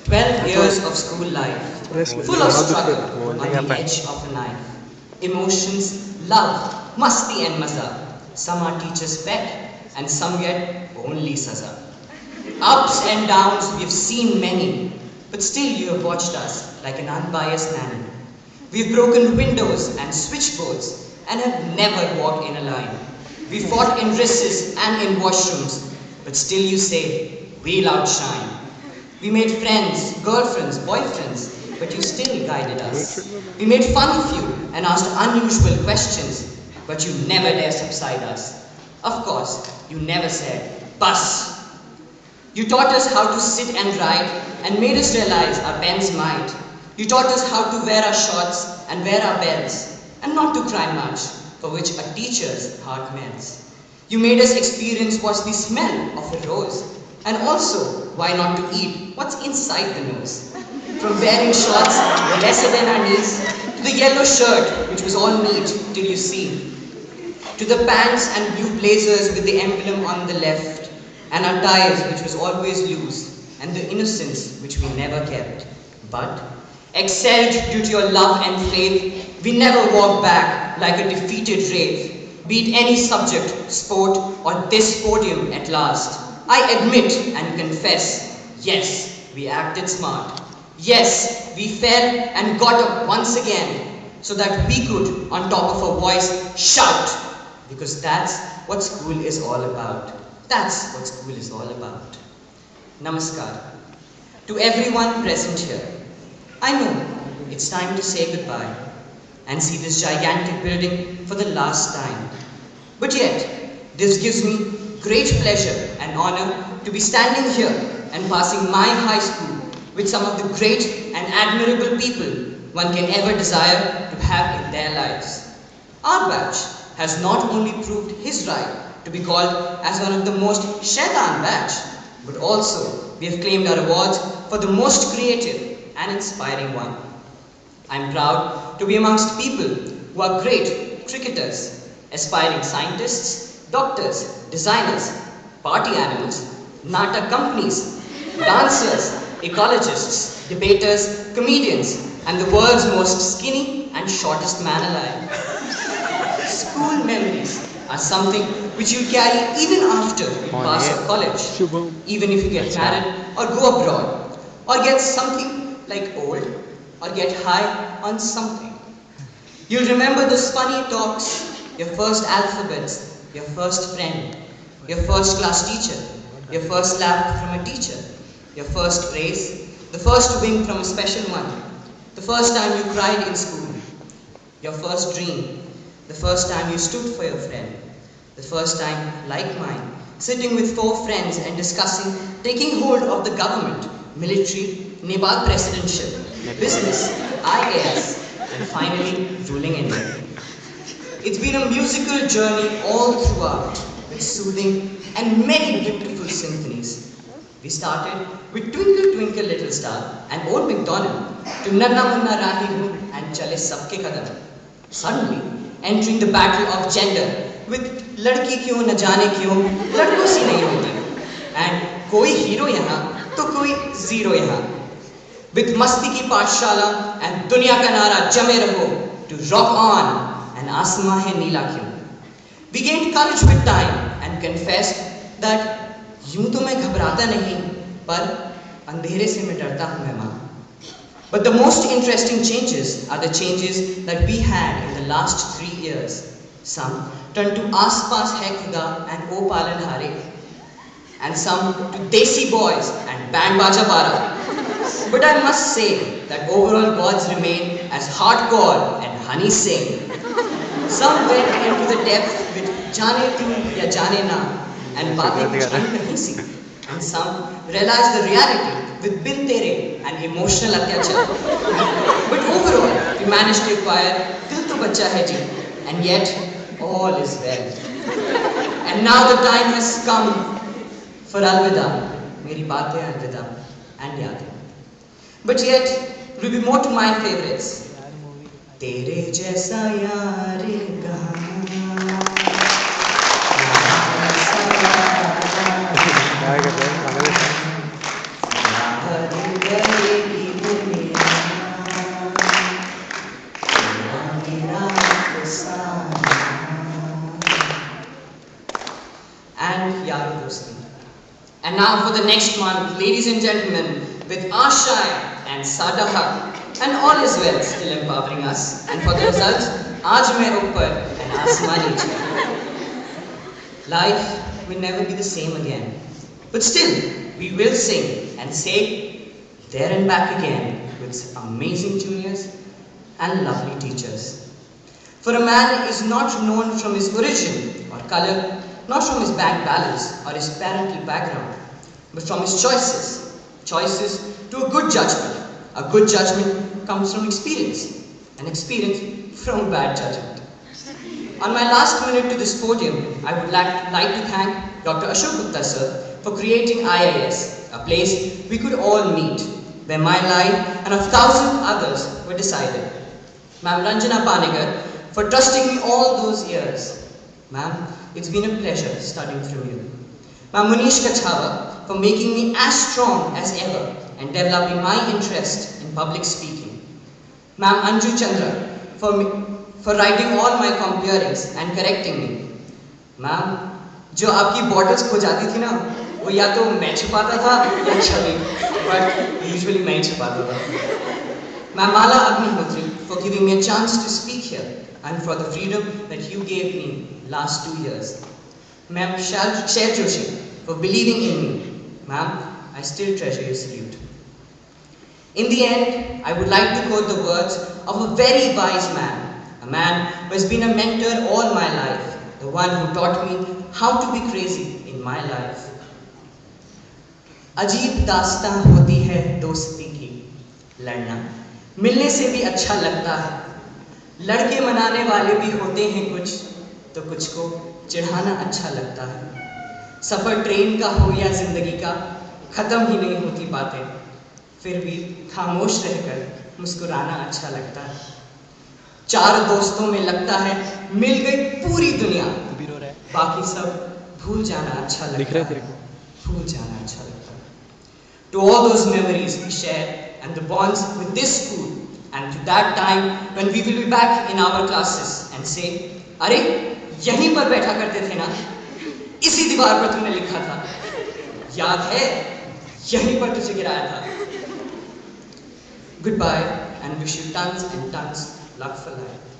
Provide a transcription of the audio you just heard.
12 years of school life, full of struggle on the edge of a knife. Emotions, love, masti and maza. Some are teachers' pet and some get only saza. Ups and downs, we've seen many, but still you have watched us like an unbiased nanny. We've broken windows and switchboards and have never walked in a line. We fought in recesses and in washrooms, but still you say, we'll outshine. We made friends, girlfriends, boyfriends, but you still guided us. We made fun of you and asked unusual questions, but you never dare subside us. Of course, you never said, bus. You taught us how to sit and write and made us realize our pens might. You taught us how to wear our shorts and wear our belts and not to cry much, for which a teacher's heart melts. You made us experience what's the smell of a rose and also why not to eat what's inside the nose. From wearing shorts lesser than our knees to the yellow shirt which was all neat till you see, to the pants and blue blazers with the emblem on the left, and our ties which was always loose, and the innocence which we never kept. But, excelled due to your love and faith, we never walked back like a defeated wraith, be it any subject, sport, or this podium at last. I admit and confess, yes, we acted smart. Yes, we fell and got up once again, so that we could, on top of our voice, shout. Because that's what school is all about. That's what school is all about. Namaskar. To everyone present here, I know it's time to say goodbye and see this gigantic building for the last time. But yet, this gives me great pleasure and honor to be standing here and passing my high school with some of the great and admirable people one can ever desire to have in their lives. Our batch has not only proved his right to be called as one of the most shaitan batch, but also we have claimed our awards for the most creative and inspiring one. I am proud to be amongst people who are great cricketers, aspiring scientists, doctors, designers, party animals, nata companies, dancers, ecologists, debaters, comedians, and the world's most skinny and shortest man alive. School memories are something which you carry even after you pass your college, even if you get married or go abroad, or get something like old, or get high on something. You'll remember those funny talks, your first alphabets, your first friend, your first class teacher, your first slap from a teacher, your first race, the first wing from a special one, the first time you cried in school, your first dream, the first time you stood for your friend, the first time, like mine, sitting with 4 friends and discussing taking hold of the government, military, Nepal presidential, business, IAS, and finally ruling India. It's been a musical journey all throughout, with soothing and many beautiful symphonies. We started with Twinkle Twinkle Little Star and Old MacDonald to Nanna Munna Rahi Hoon and Chale Sabke Kadam. Suddenly, entering the battle of gender with लड़की क्यों न जाने क्यों लड़कों सी नहीं होती and कोई hero यहाँ तो कोई जीरो यहाँ with मस्ती की पाठशाला and दुनिया का नारा जमे रहो to rock on and आसमां है नीला क्यों. We gained courage with time and confessed that यूं तो मैं घबराता नहीं पर अंधेरे से मैं डरता हूँ मैं माँ. But the most interesting changes are the changes that we had in the last 3 years. Some turned to Aas Paas Hai Khuda and O Palan Hare, and some to Desi Boys and Band Baja Bara. But I must say that overall gods remain as hardcore and Honey Singh. Some went into the depth with Jaane Tu Ya Jaane Na and Baatein Kuch Unkahi Si, and some realized the reality with Bin Tere and emotional atyachar. But overall, we managed to acquire Dil To Bacha Hai Ji, and yet all is well. And now the time has come for Alvida, Meri Baatein Alvida and Yaadein. But yet, it will be more to my favorites. Tere jaisa yaar kahan And now for the next month, ladies and gentlemen, with Asha and Sadaha, and all is well, still empowering us. And for the results, Aaj Main Uppar and Asmaan Niche. Life will never be the same again. But still, we will sing and say, there and back again, with amazing juniors and lovely teachers. For a man is not known from his origin or color, not from his bank balance or his parental background, but from his choices. Choices to a good judgment. A good judgment comes from experience, and experience from bad judgment. On my last minute to this podium, I would like to thank Dr. Ashok Gupta sir for creating IIS, a place we could all meet, where my life and 1,000 others were decided. Ma'am Ranjana Panigar for trusting me all those years. Ma'am, it's been a pleasure studying from you. Ma'am Munish Kachawa for making me as strong as ever and developing my interest in public speaking. Ma'am Anju Chandra for writing all my compearings and correcting me. Ma'am, जो आपकी bottles खो जाती थी ना, वो या तो मैं छुपाता था या छवि, but usually मैं ही छुपाता था. Ma'am Mala Agnihotri for giving me a chance to speak here and for the freedom that you gave me last 2 years. Ma'am Sher Joshi for believing in me. Ma'am, I still treasure your salute. In the end, I would like to quote the words of a very wise man, a man who has been a mentor all my life, the one who taught me how to be crazy in my life. अजीब दास्तां होती है दोस्ती की, लड़ना मिलने से भी अच्छा लगता है. लड़के मनाने वाले भी होते हैं कुछ, तो कुछ को चिढ़ाना अच्छा लगता है. सफ़र ट्रेन का हो या जिंदगी का, ख़त्म ही नहीं होती बातें, फिर भी खामोश रहकर मुस्कुराना अच्छा लगता है. 4 दोस्तों में लगता है मिल गई पूरी दुनिया, बाकी सब भूल जाना अच्छा लगता है, भूल जाना अच्छा लगता है. To all those memories we shared and the bonds with this school, and to that time when we will be back in our classes and say, अरे यहीं पर बैठा करते थे ना, इसी दीवार पर तुमने लिखा था, याद है यहीं पर तुझे गिराया था. Goodbye and wish you tons and tons luck for life.